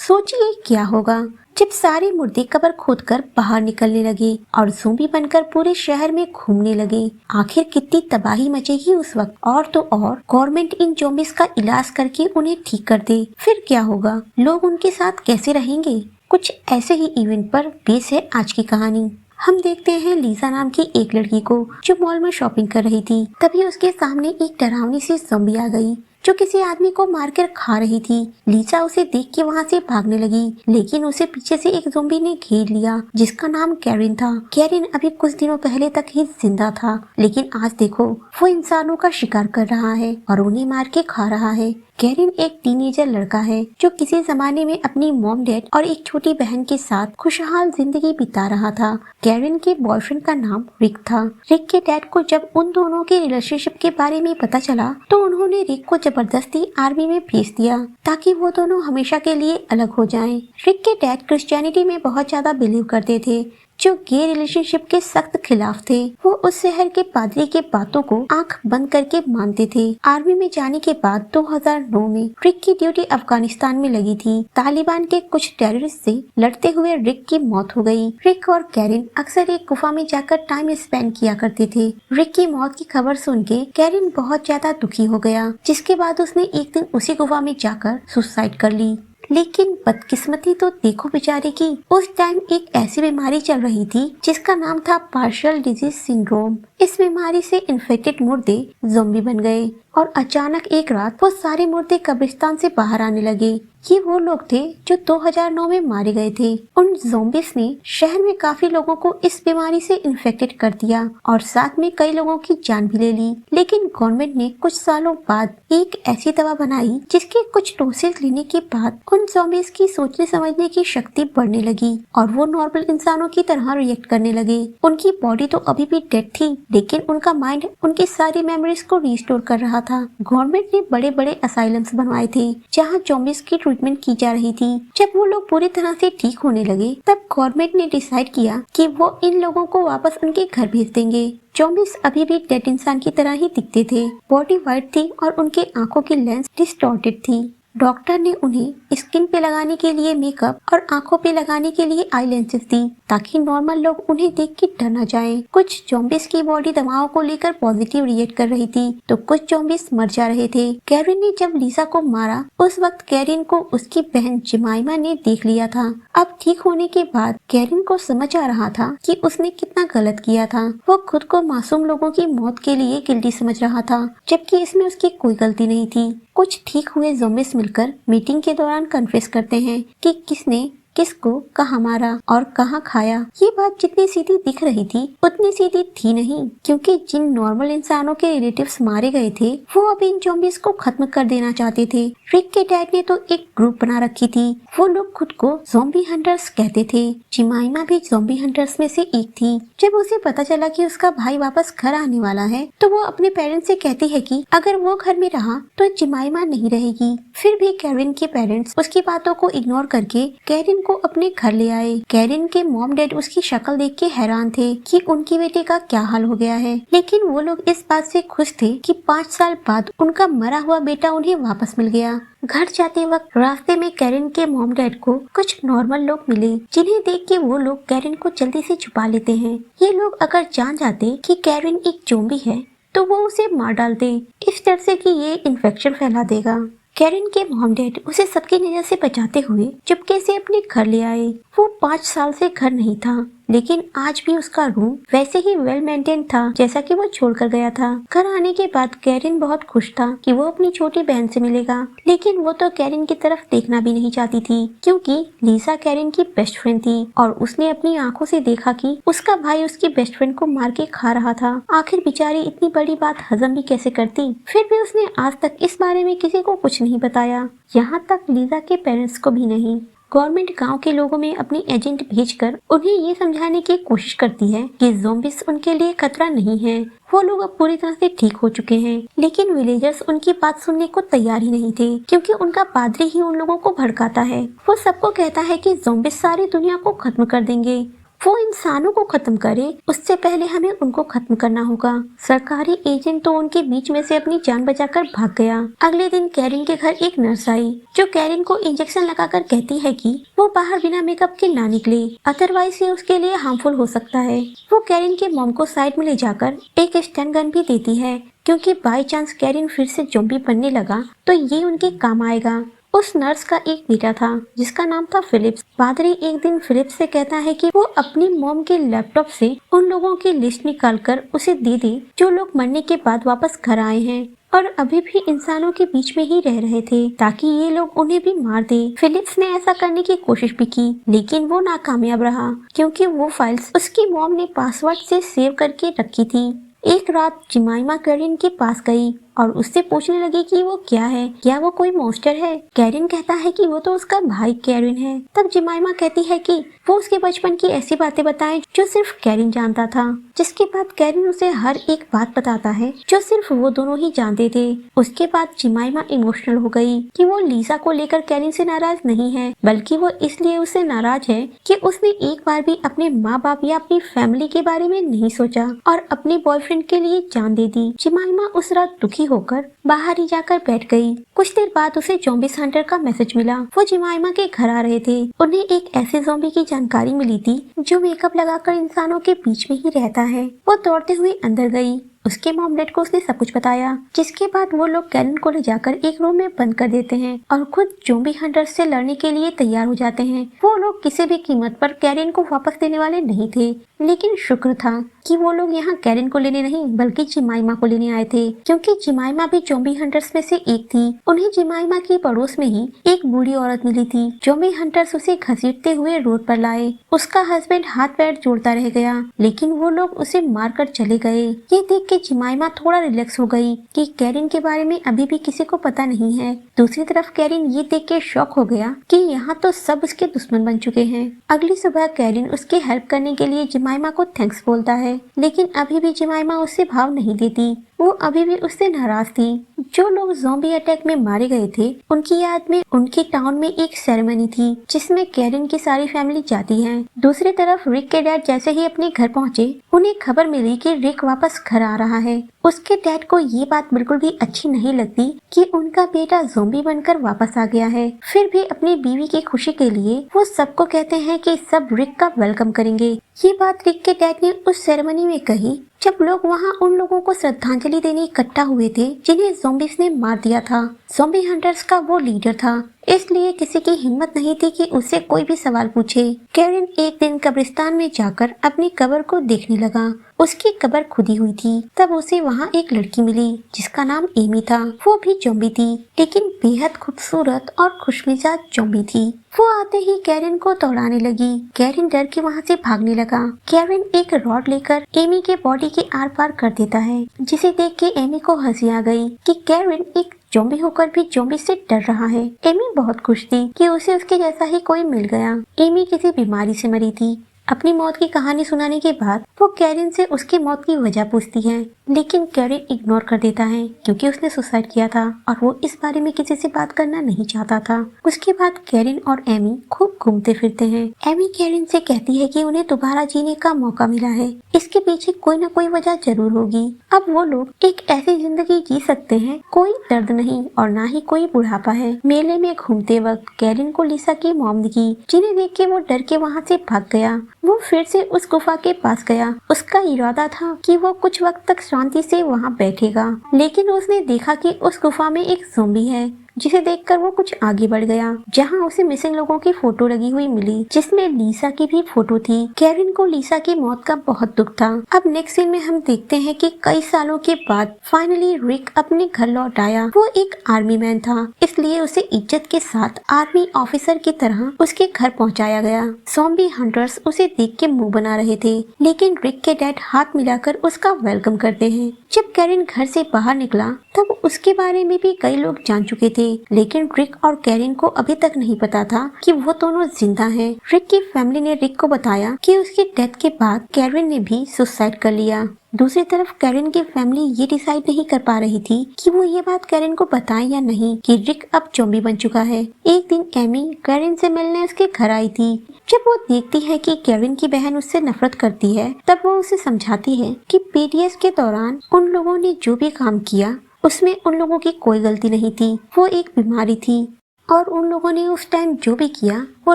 सोचिए क्या होगा जब सारे मुर्दे कब्र खोदकर बाहर निकलने लगे और ज़ोंबी बनकर पूरे शहर में घूमने लगे। आखिर कितनी तबाही मचेगी उस वक्त। और तो और गवर्नमेंट इन ज़ोंबीज का इलाज करके उन्हें ठीक कर दे, फिर क्या होगा? लोग उनके साथ कैसे रहेंगे? कुछ ऐसे ही इवेंट पर बेस है आज की कहानी। हम देखते हैं लीजा नाम की एक लड़की को जो मॉल में शॉपिंग कर रही थी। तभी उसके सामने एक डरावनी सी ज़ॉम्बी आ गई जो किसी आदमी को मारकर खा रही थी। लीजा उसे देख के वहाँ से भागने लगी, लेकिन उसे पीछे से एक ज़ॉम्बी ने घेर लिया जिसका नाम कैरिन था। कैरिन अभी कुछ दिनों पहले तक ही जिंदा था, लेकिन आज देखो वो इंसानों का शिकार कर रहा है और उन्हें मार के खा रहा है। कैरिन एक टीनेजर लड़का है जो किसी जमाने में अपनी मॉम डैड और एक छोटी बहन के साथ खुशहाल जिंदगी बिता रहा था। कैरिन के बॉयफ्रेंड का नाम रिक था। रिक के डैड को जब उन दोनों के रिलेशनशिप के बारे में पता चला तो उन्होंने रिक को जबरदस्ती आर्मी में भेज दिया ताकि वो दोनों हमेशा के लिए अलग हो जाएं। रिक के डैड क्रिश्चियनिटी में बहुत ज्यादा बिलीव करते थे जो गे रिलेशनशिप के सख्त खिलाफ थे। वो उस शहर के पादरी के बातों को आंख बंद करके मानते थे। आर्मी में जाने के बाद 2009 में रिक की ड्यूटी अफगानिस्तान में लगी थी। तालिबान के कुछ टेररिस्ट से लड़ते हुए रिक की मौत हो गई। रिक और कैरिन अक्सर एक गुफा में जाकर टाइम स्पेंड किया करते थे। रिक की मौत की खबर सुन के कैरिन बहुत ज्यादा दुखी हो गया, जिसके बाद उसने एक दिन उसी गुफा में जाकर सुसाइड कर ली। लेकिन बदकिस्मती तो देखो बेचारे की, उस टाइम एक ऐसी बीमारी चल रही थी जिसका नाम था पार्शियल डिजीज सिंड्रोम। इस बीमारी से इन्फेक्टेड मुर्दे ज़ॉम्बी बन गए और अचानक एक रात वो सारे मुर्दे कब्रिस्तान से बाहर आने लगे। ये वो लोग थे जो 2009 में मारे गए थे। उन ज़ॉम्बीज ने शहर में काफी लोगों को इस बीमारी से इन्फेक्टेड कर दिया और साथ में कई लोगों की जान भी ले ली। लेकिन गवर्नमेंट ने कुछ सालों बाद एक ऐसी दवा बनाई जिसके कुछ डोसेज लेने के बाद उन ज़ॉम्बीज की सोचने समझने की शक्ति बढ़ने लगी और वो नॉर्मल इंसानों की तरह रिएक्ट करने लगे। उनकी बॉडी तो अभी भी डेड थी, लेकिन उनका माइंड उनकी सारी मेमोरीज को रिस्टोर कर रहा था। गवर्नमेंट ने बड़े बड़े असाइलम्स बनवाए थे जहाँ ज़ॉम्बीज की ट्रीटमेंट की जा रही थी। जब वो लोग पूरी तरह से ठीक होने लगे तब गवर्नमेंट ने डिसाइड किया कि वो इन लोगों को वापस उनके घर भेज देंगे। ज़ॉम्बीज अभी भी डेड इंसान की तरह ही दिखते थे। बॉडी व्हाइट थी और उनके आंखों की लेंस डिस्टॉर्टेड थी। डॉक्टर ने उन्हें स्किन पे लगाने के लिए मेकअप और आंखों पे लगाने के लिए आई लेंसेज दी ताकि नॉर्मल लोग उन्हें देख के डर न जाएं। कुछ ज़ॉम्बीज की बॉडी दवाओं को लेकर पॉजिटिव रिएक्ट कर रही थी तो कुछ ज़ॉम्बीज मर जा रहे थे। कैरिन ने जब लीजा को मारा उस वक्त कैरिन को उसकी बहन जमाइमा ने देख लिया था। अब ठीक होने के बाद कैरिन को समझ आ रहा था कि उसने कितना गलत किया था। वो खुद को मासूम लोगों की मौत के लिए गिल्टी समझ रहा था, जबकि इसमें उसकी कोई गलती नहीं थी। कुछ ठीक हुए ज़ॉम्बीज मिलकर मीटिंग के दौरान कन्फेस करते हैं कि किसने किसको कहाँ मारा और कहाँ खाया। ये बात जितनी सीधी दिख रही थी उतनी सीधी थी नहीं, क्योंकि जिन नॉर्मल इंसानों के रिलेटिव्स मारे गए थे वो अब इन ज़ॉम्बीज को खत्म कर देना चाहते थे। रिक के डैड ने तो एक ग्रुप बना रखी थी। वो लोग खुद को ज़ॉम्बी हंटर्स कहते थे। जिमाइमा भी ज़ॉम्बी हंटर्स में से एक थी। जब उसे पता चला कि उसका भाई वापस घर आने वाला है तो वो अपने पेरेंट्स से कहती है कि अगर वो घर में रहा तो जिमाइमा नहीं रहेगी। फिर भी कैरिन के पेरेंट्स उसकी बातों को इग्नोर करके कैरिन को अपने घर ले आए। कैरिन के मॉम डैड उसकी शक्ल देख के हैरान थे कि उनकी बेटे का क्या हाल हो गया है, लेकिन वो लोग इस बात से खुश थे कि 5 साल बाद उनका मरा हुआ बेटा उन्हें वापस मिल गया। घर जाते वक्त रास्ते में कैरिन के मॉम डैड को कुछ नॉर्मल लोग मिले, जिन्हें देख के वो लोग कैरिन को जल्दी से छुपा लेते हैं। ये लोग अगर जान जाते कि कैरिन एक ज़ॉम्बी है तो वो उसे मार डालते, इस डर से कि ये इन्फेक्शन फैला देगा। कैरिन के मॉम डैड उसे सबकी नजर से बचाते हुए चुपके से अपने घर ले आए। वो 5 साल से घर नहीं था, लेकिन आज भी उसका रूम वैसे ही वेल मेंटेन था जैसा कि वो छोड़कर गया था। घर आने के बाद कैरिन बहुत खुश था कि वो अपनी छोटी बहन से मिलेगा, लेकिन वो तो कैरिन की तरफ देखना भी नहीं चाहती थी, क्योंकि लीजा कैरिन की बेस्ट फ्रेंड थी और उसने अपनी आंखों से देखा कि उसका भाई उसकी बेस्ट फ्रेंड को मार के खा रहा था। आखिर बेचारी इतनी बड़ी बात हजम भी कैसे करती। फिर भी उसने आज तक इस बारे में किसी को कुछ नहीं बताया, यहाँ तक लीजा के पेरेंट्स को भी नहीं। गवर्नमेंट गांव के लोगों में अपनी एजेंट भेजकर उन्हें ये समझाने की कोशिश करती है कि ज़ॉम्बीज उनके लिए खतरा नहीं है। वो लोग अब पूरी तरह से ठीक हो चुके हैं, लेकिन विलेजर्स उनकी बात सुनने को तैयार ही नहीं थे, क्योंकि उनका पादरी ही उन लोगों को भड़काता है। वो सबको कहता है कि ज़ॉम्बीज सारी दुनिया को खत्म कर देंगे। वो इंसानों को खत्म करे उससे पहले हमें उनको खत्म करना होगा। सरकारी एजेंट तो उनके बीच में से अपनी जान बचाकर भाग गया। अगले दिन कैरिन के घर एक नर्स आई जो कैरिन को इंजेक्शन लगाकर कहती है कि वो बाहर बिना मेकअप के ना निकले, अदरवाइज ये उसके लिए हार्मफुल हो सकता है। वो कैरिन के मॉम को साइड में ले जाकर एक स्टन गन भी देती है, क्योंकि बाई चांस कैरिन फिर से ज़ॉम्बी बनने लगा तो ये उनके काम आएगा। उस नर्स का एक बेटा था जिसका नाम था फिलिप्स। पादरी एक दिन फिलिप्स से कहता है कि वो अपनी मॉम के लैपटॉप से उन लोगों की लिस्ट निकालकर उसे दे दे जो लोग मरने के बाद वापस घर आए हैं और अभी भी इंसानों के बीच में ही रह रहे थे, ताकि ये लोग उन्हें भी मार दे। फिलिप्स ने ऐसा करने की कोशिश भी की, लेकिन वो नाकामयाब रहा क्योंकि वो फाइल्स उसकी मॉम ने पासवर्ड से सेव करके रखी थी। एक रात जिमाइमा कैरिन के पास गई और उससे पूछने लगी कि वो क्या है, क्या वो कोई मॉन्स्टर है। कैरिन कहता है कि वो तो उसका भाई कैरिन है। तब जिमाइमा कहती है कि वो उसके बचपन की ऐसी बातें बताएं जो सिर्फ कैरिन जानता था, जिसके बाद कैरिन उसे हर एक बात बताता है जो सिर्फ वो दोनों ही जानते थे। उसके बाद जिमाइमा इमोशनल हो गई कि वो लीसा को लेकर कैरिन से नाराज नहीं है, बल्कि वो इसलिए उससे नाराज है कि उसने एक बार भी अपने माँ बाप या अपनी फैमिली के बारे में नहीं सोचा और अपने बॉयफ्रेंड के लिए जान दे दी। जिमाइमा उस रात दुखी होकर बाहर ही जाकर बैठ गई। कुछ देर बाद उसे ज़ॉम्बीज हंटर का मैसेज मिला। वो जिमाइमा के घर आ रहे थे। उन्हें एक ऐसे ज़ॉम्बी की जानकारी मिली थी जो मेकअप लगाकर इंसानों के बीच में ही रहता है। वो दौड़ते हुए अंदर गई। उसके मॉम डैड को उसने सब कुछ बताया, जिसके बाद वो लोग कैरिन को ले जाकर एक रूम में बंद कर देते हैं और खुद ज़ॉम्बी हंटर्स से लड़ने के लिए तैयार हो जाते हैं। वो लोग किसी भी कीमत पर कैरिन को वापस देने वाले नहीं थे, लेकिन शुक्र था कि वो लोग यहाँ कैरिन को लेने नहीं बल्कि जिमाइमा को लेने आए थे, क्योंकि जिमाइमा भी ज़ॉम्बी हंटर्स में से एक थी। उन्हें जिमाइमा की पड़ोस में ही एक बूढ़ी औरत मिली थी। ज़ॉम्बी हंटर्स उसे घसीटते हुए रोड पर लाए। उसका हस्बैंड हाथ पैर जोड़ता रह गया, लेकिन वो लोग उसे मारकर चले गए। ये देख के जिमाइमा थोड़ा रिलैक्स हो गई कि कैरिन के बारे में अभी भी किसी को पता नहीं है। दूसरी तरफ कैरिन ये देख के शॉक हो गया कि यहाँ तो सब उसके दुश्मन बन चुके हैं। अगली सुबह कैरिन उसकी हेल्प करने के लिए जिमाइमा को थैंक्स बोलता है, लेकिन अभी भी जिमाइमा उससे भाव नहीं देती। वो अभी भी उससे नाराज थी। जो लोग ज़ॉम्बी अटैक में मारे गए थे उनकी याद में उनके टाउन में एक सेरेमनी थी जिसमें कैरिन की सारी फैमिली जाती है। दूसरी तरफ रिक के डैड जैसे ही अपने घर पहुँचे उन्हें खबर मिली कि रिक वापस घर आ रहा है। उसके डैड को ये बात बिल्कुल भी अच्छी नहीं लगती कि उनका बेटा ज़ॉम्बी बनकर वापस आ गया है। फिर भी अपनी बीवी की खुशी के लिए वो सबको कहते हैं कि सब रिक का वेलकम करेंगे। ये बात रिक के डैड ने उस सेरेमनी में कही जब लोग वहाँ उन लोगों को श्रद्धांजलि देने इकट्ठा हुए थे जिन्हें ज़ॉम्बीज ने मार दिया था। ज़ॉम्बी हंटर्स का वो लीडर था, इसलिए किसी की हिम्मत नहीं थी कि उससे कोई भी सवाल पूछे। कैरिन एक दिन कब्रिस्तान में जाकर अपनी कब्र को देखने लगा। उसकी कब्र खुदी हुई थी। तब उसे वहाँ एक लड़की मिली जिसका नाम एमी था। वो भी ज़ॉम्बी थी, लेकिन बेहद खूबसूरत और खुशमिजाज ज़ॉम्बी थी। वो आते ही कैरिन को दौड़ाने लगी। कैरिन डर के वहाँ से भागने लगा। कैरिन एक रॉड लेकर एमी के बॉडी के आर पार कर देता है, जिसे देख के एमी को हंसी आ गई कि कैरिन एक ज़ॉम्बी होकर भी ज़ॉम्बी से डर रहा है। एमी बहुत खुश थी कि उसे उसके जैसा ही कोई मिल गया। एमी किसी बीमारी से मरी थी। अपनी मौत की कहानी सुनाने के बाद वो कैरिन से उसकी मौत की वजह पूछती है, लेकिन कैरिन इग्नोर कर देता है क्योंकि उसने सुसाइड किया था और वो इस बारे में किसी से बात करना नहीं चाहता था। उसके बाद कैरिन और एमी खूब घूमते फिरते हैं। एमी कैरिन से कहती है कि उन्हें दोबारा जीने का मौका मिला है, इसके पीछे कोई न कोई वजह जरूर होगी। अब वो लोग एक ऐसी जिंदगी जी सकते हैं, कोई दर्द नहीं और ना ही कोई बुढ़ापा है। मेले में घूमते वक्त कैरिन को लिसा की मॉम दिखी, जिन्हें देख के वो डर के वहाँ से भाग गया। वो फिर से उस गुफा के पास गया। उसका इरादा था कि वो कुछ वक्त तक शांति से वहाँ बैठेगा, लेकिन उसने देखा कि उस गुफा में एक ज़ॉम्बी है, जिसे देखकर वो कुछ आगे बढ़ गया, जहाँ उसे मिसिंग लोगों की फोटो लगी हुई मिली, जिसमें लीसा की भी फोटो थी। कैरिन को लीसा की मौत का बहुत दुख था। अब नेक्स्ट सीन में हम देखते हैं कि कई सालों के बाद फाइनली रिक अपने घर लौट आया। वो एक आर्मी मैन था, इसलिए उसे इज्जत के साथ आर्मी ऑफिसर की तरह उसके घर पहुँचाया गया। ज़ॉम्बी हंटर्स उसे देख के मुँह बना रहे थे, लेकिन रिक के डैड हाथ मिलाकर उसका वेलकम करते हैं। जब कैरिन घर से बाहर निकला तब उसके बारे में भी कई लोग जान चुके थे, लेकिन रिक और कैरिन को अभी तक नहीं पता था कि वो दोनों जिंदा हैं। रिक की फैमिली ने रिक को बताया कि उसकी डेथ के बाद कैरिन ने भी सुसाइड कर लिया। दूसरी तरफ कैरन की फैमिली ये डिसाइड नहीं कर पा रही थी कि वो ये बात कैरन को बताएं या नहीं कि रिक अब ज़ॉम्बी बन चुका है। एक दिन एमी कैरन से मिलने उसके घर आई थी। जब वो देखती है कि कैरन की बहन उससे नफरत करती है, तब वो उसे समझाती है कि पीरियड्स के दौरान उन लोगों ने जो भी काम किया उसमें उन लोगों की कोई गलती नहीं थी, वो एक बीमारी थी और उन लोगों ने उस टाइम जो भी किया वो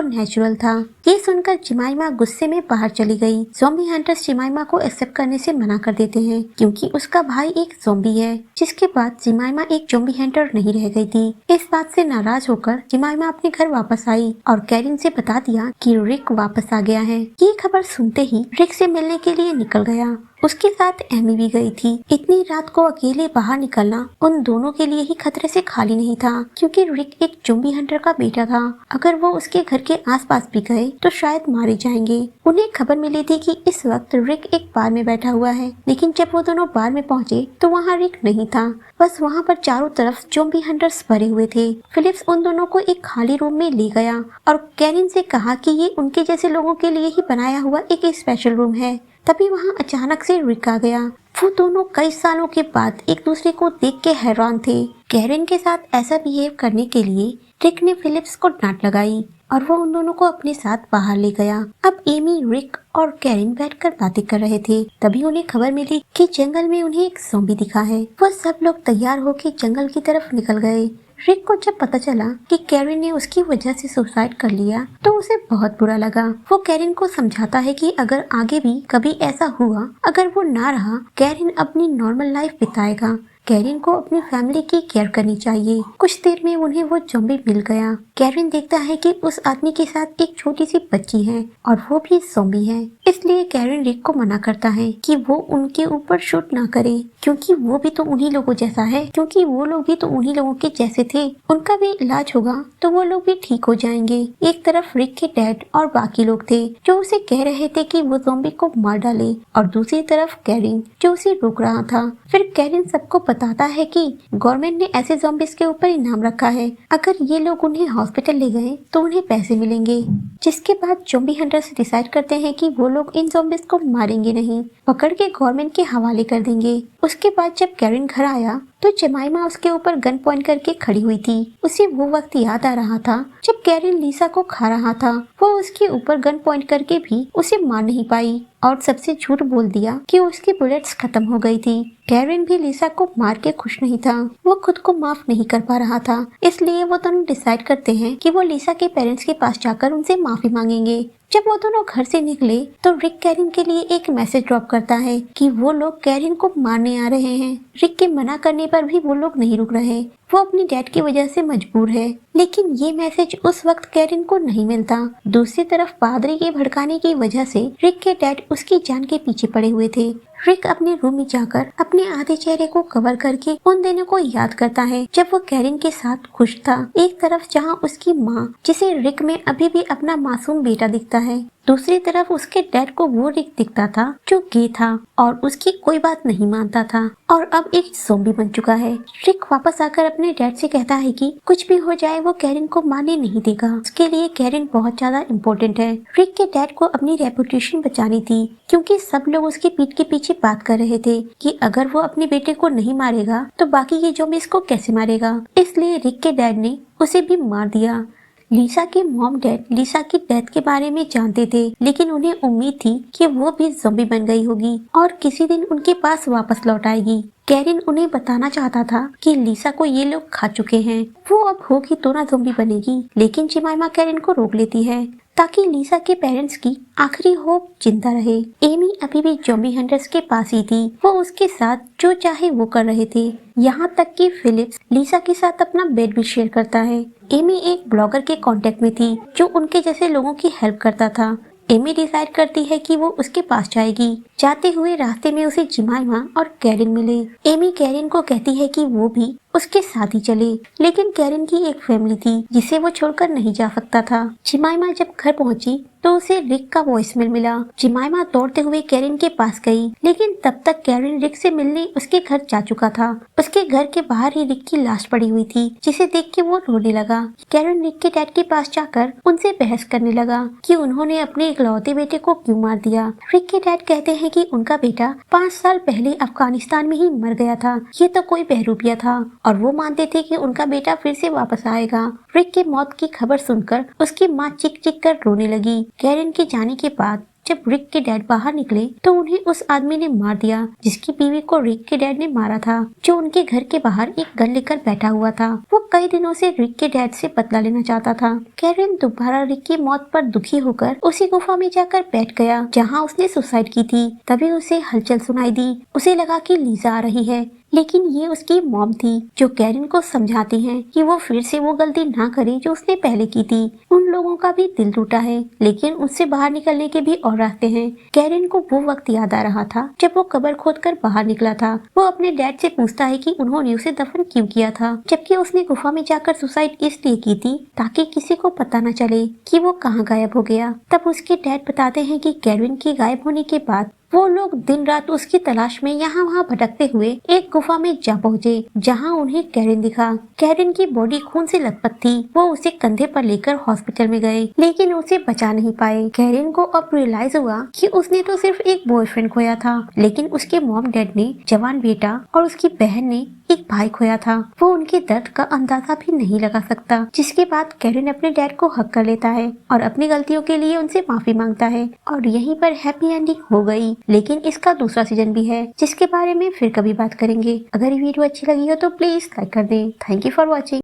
नेचुरल था। ये सुनकर जिमाइमा गुस्से में बाहर चली गई। ज़ॉम्बी हंटर्स जिमाइमा को एक्सेप्ट करने से मना कर देते हैं क्योंकि उसका भाई एक ज़ॉम्बी है। जिसके बाद जिमाइमा एक ज़ॉम्बी हंटर नहीं रह गई थी। इस बात से नाराज होकर जिमाइमा अपने घर वापस आई और कैरन से बता दिया कि रिक वापस आ गया है। ये खबर सुनते ही रिक से मिलने के लिए निकल गया। उसके साथ एमी भी गई थी। इतनी रात को अकेले बाहर निकलना उन दोनों के लिए ही खतरे से खाली नहीं था क्योंकि रिक एक ज़ॉम्बी हंटर का बेटा था। अगर वो उसके घर के आसपास भी गए तो शायद मारे जाएंगे। उन्हें खबर मिली थी कि इस वक्त रिक एक बार में बैठा हुआ है, लेकिन जब वो दोनों बार में पहुंचे तो वहाँ रिक नहीं था। बस वहाँ पर चारों तरफ ज़ॉम्बी हंटर्स भरे हुए थे। फिलिप्स उन दोनों को एक खाली रूम में ले गया और कैरन से कहा कि ये उनके जैसे लोगों के लिए ही बनाया हुआ एक स्पेशल रूम है। तभी वहाँ अचानक से रिक आ गया। वो दोनों कई सालों के बाद एक दूसरे को देख के हैरान थे। कैरन के साथ ऐसा बिहेव करने के लिए रिक ने फिलिप्स को डांट लगाई और वो उन दोनों को अपने साथ बाहर ले गया। अब एमी, रिक और कैरन बैठकर बातें कर रहे थे। तभी उन्हें खबर मिली कि जंगल में उन्हें एक ज़ॉम्बी दिखा है। वो सब लोग तैयार होकर जंगल की तरफ निकल गए। रिक को जब पता चला कि कैरन ने उसकी वजह से सुसाइड कर लिया तो उसे बहुत बुरा लगा। वो कैरन को समझाता है कि अगर आगे भी कभी ऐसा हुआ, अगर वो ना रहा, कैरन अपनी नॉर्मल लाइफ बिताएगा। कैरन को अपनी फैमिली की केयर करनी चाहिए। कुछ देर में उन्हें वो ज़ॉम्बी मिल गया। कैरन देखता है कि उस आदमी के साथ एक छोटी सी बच्ची है और वो भी ज़ॉम्बी है। इसलिए कैरन रिक को मना करता है कि वो उनके ऊपर शूट ना करे क्योंकि वो भी तो उन्हीं लोगों जैसा है, क्योंकि वो लोग भी तो उन्हीं लोगों के जैसे थे। उनका भी इलाज होगा तो वो लोग भी ठीक हो जाएंगे। एक तरफ रिक के डैड और बाकी लोग थे जो उसे कह रहे थे कि वो ज़ॉम्बी को मार डाले और दूसरी तरफ कैरन जो उसे रोक रहा था। फिर कैरन सबको बताता है कि गवर्नमेंट ने ऐसे ज़ॉम्बीज के ऊपर इनाम रखा है, अगर ये लोग उन्हें हॉस्पिटल ले गए तो उन्हें पैसे मिलेंगे। जिसके बाद ज़ॉम्बी हंटर्स डिसाइड करते हैं कि वो लोग इन ज़ॉम्बीज को मारेंगे नहीं, पकड़ के गवर्नमेंट के हवाले कर देंगे। उसके बाद जब कैरन घर आया तो जमाइमा उसके ऊपर गन पॉइंट करके खड़ी हुई थी। उसे वो वक्त याद आ रहा था जब कैरन लीसा को खा रहा था। वो उसके ऊपर गन पॉइंट करके भी उसे मार नहीं पाई और सबसे झूठ बोल दिया कि उसकी बुलेट्स खत्म हो गई थी। कैरन भी लीसा को मार के खुश नहीं था। वो खुद को माफ नहीं कर पा रहा था। इसलिए वो दोनों डिसाइड करते हैं कि वो लीसा के पेरेंट्स के पास जाकर उनसे माफी मांगेंगे। जब वो दोनों घर से निकले तो रिक कैरन के लिए एक मैसेज ड्रॉप करता है कि वो लोग कैरन को मारने आ रहे हैं। रिक के मना करने पर भी वो लोग नहीं रुक रहे। वो अपनी डैड की वजह से मजबूर है, लेकिन ये मैसेज उस वक्त कैरन को नहीं मिलता। दूसरी तरफ पादरी के भड़काने की वजह से रिक के डैड उसकी जान के पीछे पड़े हुए थे। रिक अपने रूम में जाकर अपने आधे चेहरे को कवर करके उन दिनों को याद करता है जब वो कैरन के साथ खुश था। एक तरफ जहाँ उसकी माँ, जिसे रिक में अभी भी अपना मासूम बेटा दिखता है, दूसरी तरफ उसके डैड को वो रिक दिखता था जो गे था और उसकी कोई बात नहीं मानता था और अब एक ज़ॉम्बी बन चुका है। रिक वापस आकर अपने डैड से कहता है कि कुछ भी हो जाए वो कैरन को मारने नहीं देगा। उसके लिए कैरन बहुत ज्यादा इम्पोर्टेंट है। रिक के डैड को अपनी रेपुटेशन बचानी थी क्योंकि सब लोग उसकी पीठ के पीछे बात कर रहे थे कि अगर वो अपने बेटे को नहीं मारेगा तो बाकी के ज़ॉम्बीज़ को कैसे मारेगा। इसलिए रिक के डैड ने उसे भी मार दिया। लीसा के मॉम डैड लीसा की डेथ के बारे में जानते थे, लेकिन उन्हें उम्मीद थी कि वो भी ज़ॉम्बी बन गई होगी और किसी दिन उनके पास वापस लौट आएगी। कैरन उन्हें बताना चाहता था कि लीसा को ये लोग खा चुके हैं, वो अब होगी तो ना ज़ॉम्बी बनेगी, लेकिन जिमाइमा कैरन को रोक लेती है ताकि लीसा के पेरेंट्स की आखिरी होप जिंदा रहे। एमी अभी भी ज़ॉम्बी हंटर्स के पास ही थी। वो उसके साथ जो चाहे वो कर रहे थे, यहाँ तक कि फिलिप्स लीसा के साथ अपना बेड भी शेयर करता है। एमी एक ब्लॉगर के कांटेक्ट में थी जो उनके जैसे लोगों की हेल्प करता था। एमी डिसाइड करती है कि वो उसके पास जाएगी। जाते हुए रास्ते में उसे जिमाइमा और कैरन मिले। एमी कैरन को कहती है कि वो भी उसके साथ ही चले। लेकिन कैरन की एक फैमिली थी जिसे वो छोड़कर नहीं जा सकता था। जिमाइमा जब घर पहुंची तो उसे रिक का वॉइसमेल मिला। जिमाइमा दौड़ते हुए कैरन के पास गई, लेकिन तब तक कैरन रिक से मिलने उसके घर जा चुका था। उसके घर के बाहर ही रिक की लाश पड़ी हुई थी, जिसे देख के वो रोने लगा। कैरन रिक के डैड के पास जाकर उनसे बहस करने लगा कि उन्होंने अपने इकलौते बेटे को क्यों मार दिया। रिक के डैड कहते हैं कि उनका बेटा 5 साल पहले अफगानिस्तान में ही मर गया था, ये तो कोई बहरूपिया था, और वो मानते थे कि उनका बेटा फिर से वापस आएगा। रिक की मौत की खबर सुनकर उसकी माँ चिक चिक कर रोने लगी। कैरन के जाने के बाद जब रिक के डैड बाहर निकले तो उन्हें उस आदमी ने मार दिया जिसकी बीवी को रिक के डैड ने मारा था, जो उनके घर के बाहर एक गन लेकर बैठा हुआ था। वो कई दिनों से रिक के डैड से बदला लेना चाहता था। कैरन दोबारा रिक की मौत पर दुखी होकर उसी गुफा में जाकर बैठ गया जहाँ उसने सुसाइड की थी। तभी उसे हलचल सुनाई दी। उसे लगा कि लीजा आ रही है, लेकिन ये उसकी मॉम थी जो कैरन को समझाती हैं कि वो फिर से वो गलती ना करे जो उसने पहले की थी। उन लोगों का भी दिल टूटा है, लेकिन उससे बाहर निकलने के भी और रास्ते हैं। कैरन को वो वक्त याद आ रहा था जब वो कब्र खोदकर बाहर निकला था। वो अपने डैड से पूछता है कि उन्होंने उसे दफन क्यों किया था, जबकि उसने गुफा में जाकर सुसाइड इसलिए की थी ताकि किसी को पता न चले कि वो कहाँ गायब हो गया। तब उसके डैड बताते हैं कि कैरन के गायब होने के बाद वो लोग दिन रात उसकी तलाश में यहाँ वहाँ भटकते हुए एक गुफा में जा पहुँचे जहाँ उन्हें कैरन दिखा। कैरन की बॉडी खून से लथपथ थी। वो उसे कंधे पर लेकर हॉस्पिटल में गए, लेकिन उसे बचा नहीं पाए। कैरन को अब रियलाइज हुआ कि उसने तो सिर्फ एक बॉयफ्रेंड खोया था, लेकिन उसके मॉम डैड ने जवान बेटा और उसकी बहन ने एक भाई खोया था। वो उनके दर्द का अंदाजा भी नहीं लगा सकता। जिसके बाद कैरन अपने डैड को हक कर लेता है और अपनी गलतियों के लिए उनसे माफी मांगता है, और यहीं पर हैप्पी एंडिंग हो गई। लेकिन इसका दूसरा सीजन भी है, जिसके बारे में फिर कभी बात करेंगे। अगर ये वीडियो अच्छी लगी हो तो प्लीज लाइक कर दें। Thank you for watching.